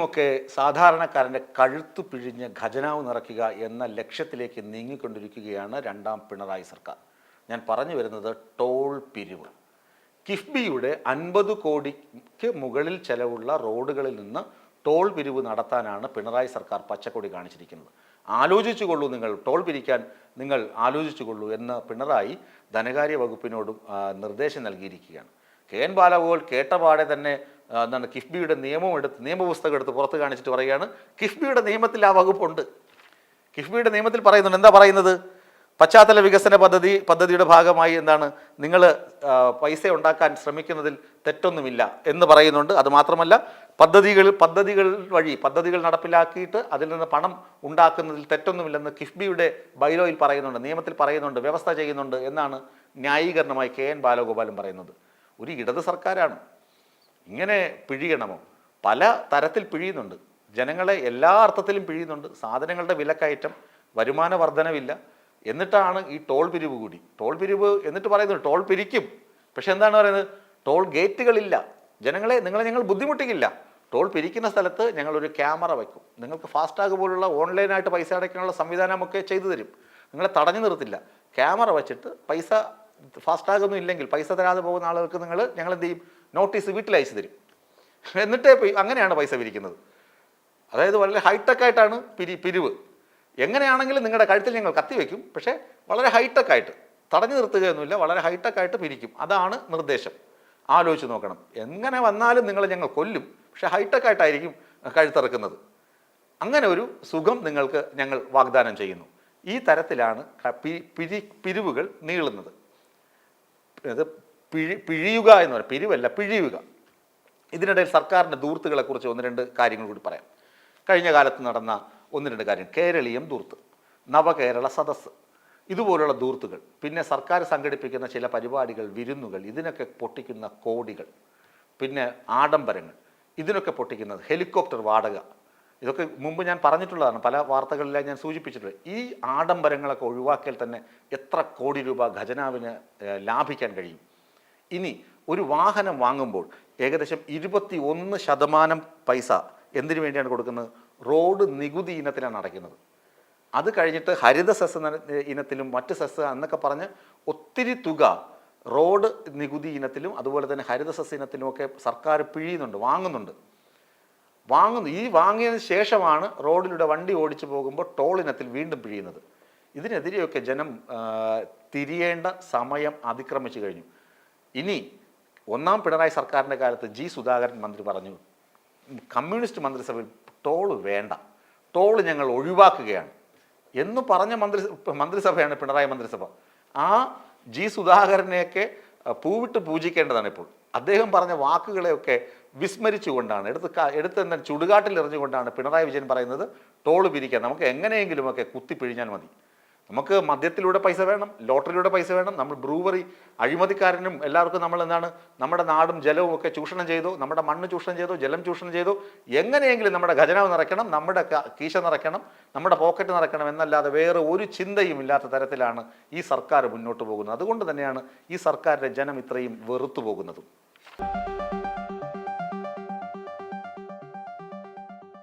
എങ്ങനെയെങ്കിലുമൊക്കെ സാധാരണക്കാരൻ്റെ കഴുത്തു പിഴിഞ്ഞ് ഖജനാവ് നിറയ്ക്കുക എന്ന ലക്ഷ്യത്തിലേക്ക് നീങ്ങിക്കൊണ്ടിരിക്കുകയാണ് രണ്ടാം പിണറായി സർക്കാർ. ഞാൻ പറഞ്ഞു വരുന്നത് ടോൾ പിരിവ്. കിഫ്ബിയുടെ 50 കോടിക്ക് മുകളിൽ ചെലവുള്ള റോഡുകളിൽ നിന്ന് ടോൾ പിരിവ് നടത്താനാണ് പിണറായി സർക്കാർ പച്ചക്കൊടി കാണിച്ചിരിക്കുന്നത്. ആലോചിച്ചുകൊള്ളൂ, നിങ്ങൾ ടോൾ പിരിക്കാൻ നിങ്ങൾ ആലോചിച്ചുകൊള്ളൂ എന്ന് പിണറായി ധനകാര്യ വകുപ്പിനോടും നിർദ്ദേശം നൽകിയിരിക്കുകയാണ്. KN ബാലഗോപാൽ കേട്ടപാടെ തന്നെ എന്താണ് കിഫ്ബിയുടെ നിയമപുസ്തകം എടുത്ത് പുറത്ത് കാണിച്ചിട്ട് പറയുകയാണ്, കിഫ്ബിയുടെ നിയമത്തിൽ ആ വകുപ്പുണ്ട്. കിഫ്ബിയുടെ നിയമത്തിൽ പറയുന്നുണ്ട്. എന്താ പറയുന്നത്? പശ്ചാത്തല വികസന പദ്ധതിയുടെ ഭാഗമായി എന്താണ് നിങ്ങൾ പൈസ ഉണ്ടാക്കാൻ ശ്രമിക്കുന്നതിൽ തെറ്റൊന്നുമില്ല എന്ന് പറയുന്നുണ്ട്. അതുമാത്രമല്ല, പദ്ധതികൾ നടപ്പിലാക്കിയിട്ട് അതിൽ നിന്ന് പണം ഉണ്ടാക്കുന്നതിൽ തെറ്റൊന്നുമില്ലെന്ന് കിഫ്ബിയുടെ ബൈലോയിൽ പറയുന്നുണ്ട്, നിയമത്തിൽ പറയുന്നുണ്ട്, വ്യവസ്ഥ ചെയ്യുന്നുണ്ട് എന്നാണ് ന്യായീകരണമായി KN ബാലഗോപാലും പറയുന്നത്. ഒരു ഇടത് സർക്കാരാണ്. ഇങ്ങനെ പിഴിയണമോ? പല തരത്തിൽ പിഴിയുന്നുണ്ട്, ജനങ്ങളെ എല്ലാ അർത്ഥത്തിലും പിഴിയുന്നുണ്ട്. സാധനങ്ങളുടെ വിലക്കയറ്റം, വരുമാന വർധനവില്ല, എന്നിട്ടാണ് ഈ ടോൾ പിരിവ് കൂടി. ടോൾ പിരിവ് എന്നിട്ട് പറയുന്നത് ടോൾ പിരിക്കും, പക്ഷെ എന്താണ് പറയുന്നത്? ടോൾ ഗേറ്റുകളില്ല, നിങ്ങളെ ഞങ്ങൾ ബുദ്ധിമുട്ടിക്കില്ല. ടോൾ പിരിക്കുന്ന സ്ഥലത്ത് ഞങ്ങളൊരു ക്യാമറ വയ്ക്കും, നിങ്ങൾക്ക് ഫാസ്ടാഗ് പോലുള്ള ഓൺലൈനായിട്ട് പൈസ അടയ്ക്കാനുള്ള സംവിധാനമൊക്കെ ചെയ്തു തരും, നിങ്ങളെ തടഞ്ഞു നിർത്തില്ല. ക്യാമറ വെച്ചിട്ട് പൈസ ഫാസ്ടാഗൊന്നും ഇല്ലെങ്കിൽ പൈസ തരാതെ പോകുന്ന ആളുകൾക്ക് ഞങ്ങൾ എന്ത് ചെയ്യും? നോട്ടീസ് വീട്ടിൽ അയച്ചു തരും. എന്നിട്ടേ അങ്ങനെയാണ് പൈസ പിരിക്കുന്നത്. അതായത് വളരെ ഹൈടെക് ആയിട്ടാണ് പിരിവ്. എങ്ങനെയാണെങ്കിലും നിങ്ങളുടെ കഴുത്തിൽ ഞങ്ങൾ കത്തി വയ്ക്കും, പക്ഷേ വളരെ ഹൈടെക് ആയിട്ട്, തടഞ്ഞു നിർത്തുകയൊന്നുമില്ല, വളരെ ഹൈടെക് ആയിട്ട് പിരിക്കും. അതാണ് നിർദ്ദേശം. ആലോചിച്ച് നോക്കണം. എങ്ങനെ വന്നാലും നിങ്ങളെ ഞങ്ങൾ കൊല്ലും, പക്ഷെ ഹൈടെക് ആയിട്ടായിരിക്കും കഴുത്തിറക്കുന്നത്. അങ്ങനെ ഒരു സുഖം നിങ്ങൾക്ക് ഞങ്ങൾ വാഗ്ദാനം ചെയ്യുന്നു. ഈ തരത്തിലാണ് പിരിവുകൾ നീളുന്നത്. അത് പിഴിയുക എന്ന് പറയുന്നത് പിരിവല്ല, പിഴിയുക. ഇതിനിടയിൽ സർക്കാരിൻ്റെ ധൂർത്തുകളെക്കുറിച്ച് 1-2 കാര്യങ്ങൾ കൂടി പറയാം. കഴിഞ്ഞ കാലത്ത് നടന്ന 1-2 കാര്യം. കേരളീയം ധൂർത്ത്, നവകേരള സദസ്സ്, ഇതുപോലുള്ള ധൂർത്തുകൾ, പിന്നെ സർക്കാർ സംഘടിപ്പിക്കുന്ന ചില പരിപാടികൾ, വിരുന്നുകൾ, ഇതിനൊക്കെ പൊട്ടിക്കുന്ന കോടികൾ, പിന്നെ ആഡംബരങ്ങൾ, ഇതിനൊക്കെ പൊട്ടിക്കുന്നത്, ഹെലികോപ്റ്റർ വാടക, ഇതൊക്കെ മുമ്പ് ഞാൻ പറഞ്ഞിട്ടുള്ളതാണ്, പല വാർത്തകളിലായി ഞാൻ സൂചിപ്പിച്ചിട്ടുള്ളത്. ഈ ആഡംബരങ്ങളൊക്കെ ഒഴിവാക്കിയാൽ തന്നെ എത്ര കോടി രൂപ ഖജനാവിന് ലാഭിക്കാൻ കഴിയും. ഇനി ഒരു വാഹനം വാങ്ങുമ്പോൾ ഏകദേശം 21% പൈസ എന്തിനു വേണ്ടിയാണ് കൊടുക്കുന്നത്? റോഡ് നികുതി ഇനത്തിലാണ് അടയ്ക്കുന്നത്. അത് കഴിഞ്ഞിട്ട് ഹരിത സെസ് ഇനത്തിലും മറ്റ് സെസ് എന്നൊക്കെ പറഞ്ഞ് ഒത്തിരി തുക റോഡ് നികുതി ഇനത്തിലും അതുപോലെ തന്നെ ഹരിത സെസ് ഇനത്തിലുമൊക്കെ സർക്കാർ പിഴിയുന്നുണ്ട്, വാങ്ങുന്നു. ഈ വാങ്ങിയതിന് ശേഷമാണ് റോഡിലൂടെ വണ്ടി ഓടിച്ചു പോകുമ്പോൾ ടോൾ ഇനത്തിൽ വീണ്ടും പിഴിയുന്നത്. ഇതിനെതിരെയൊക്കെ ജനം തിരിയേണ്ട സമയം അതിക്രമിച്ചു കഴിഞ്ഞു. ഇനി 1-ാം പിണറായി സർക്കാരിൻ്റെ കാലത്ത് സുധാകരൻ മന്ത്രി പറഞ്ഞു, കമ്മ്യൂണിസ്റ്റ് മന്ത്രിസഭയിൽ ടോള് വേണ്ട, ടോള് ഞങ്ങൾ ഒഴിവാക്കുകയാണ് എന്ന് പറഞ്ഞ മന്ത്രിസഭയാണ് പിണറായി മന്ത്രിസഭ. ആ സുധാകരനെയൊക്കെ പൂവിട്ട് പൂജിക്കേണ്ടതാണ് ഇപ്പോൾ. അദ്ദേഹം പറഞ്ഞ വാക്കുകളെയൊക്കെ വിസ്മരിച്ചുകൊണ്ടാണ്, എടുത്ത് ചുടുകാട്ടിൽ എറിഞ്ഞുകൊണ്ടാണ് പിണറായി വിജയൻ പറയുന്നത് ടോള് പിരിക്കാൻ നമുക്ക് എങ്ങനെയെങ്കിലുമൊക്കെ കുത്തിപ്പിഴിഞ്ഞാൽ മതി. നമുക്ക് മദ്യത്തിലൂടെ പൈസ വേണം, ലോട്ടറിയിലൂടെ പൈസ വേണം. നമ്മൾ ബ്രൂവറി അഴിമതിക്കാരനും എല്ലാവർക്കും നമ്മൾ എന്താണ് നമ്മുടെ നാടും ജലവും ഒക്കെ ചൂഷണം ചെയ്തു, നമ്മുടെ മണ്ണ് ചൂഷണം ചെയ്തു, ജലം ചൂഷണം ചെയ്തു. എങ്ങനെയെങ്കിലും നമ്മുടെ ഖജനാവ് നിറയ്ക്കണം, നമ്മുടെ കീശ നിറയ്ക്കണം, നമ്മുടെ പോക്കറ്റ് നിറയ്ക്കണം എന്നല്ലാതെ വേറെ ഒരു ചിന്തയും ഇല്ലാത്ത തരത്തിലാണ് ഈ സർക്കാർ മുന്നോട്ട് പോകുന്നത്. അതുകൊണ്ട് തന്നെയാണ് ഈ സർക്കാരിൻ്റെ ജനം ഇത്രയും വെറുത്തു പോകുന്നതും.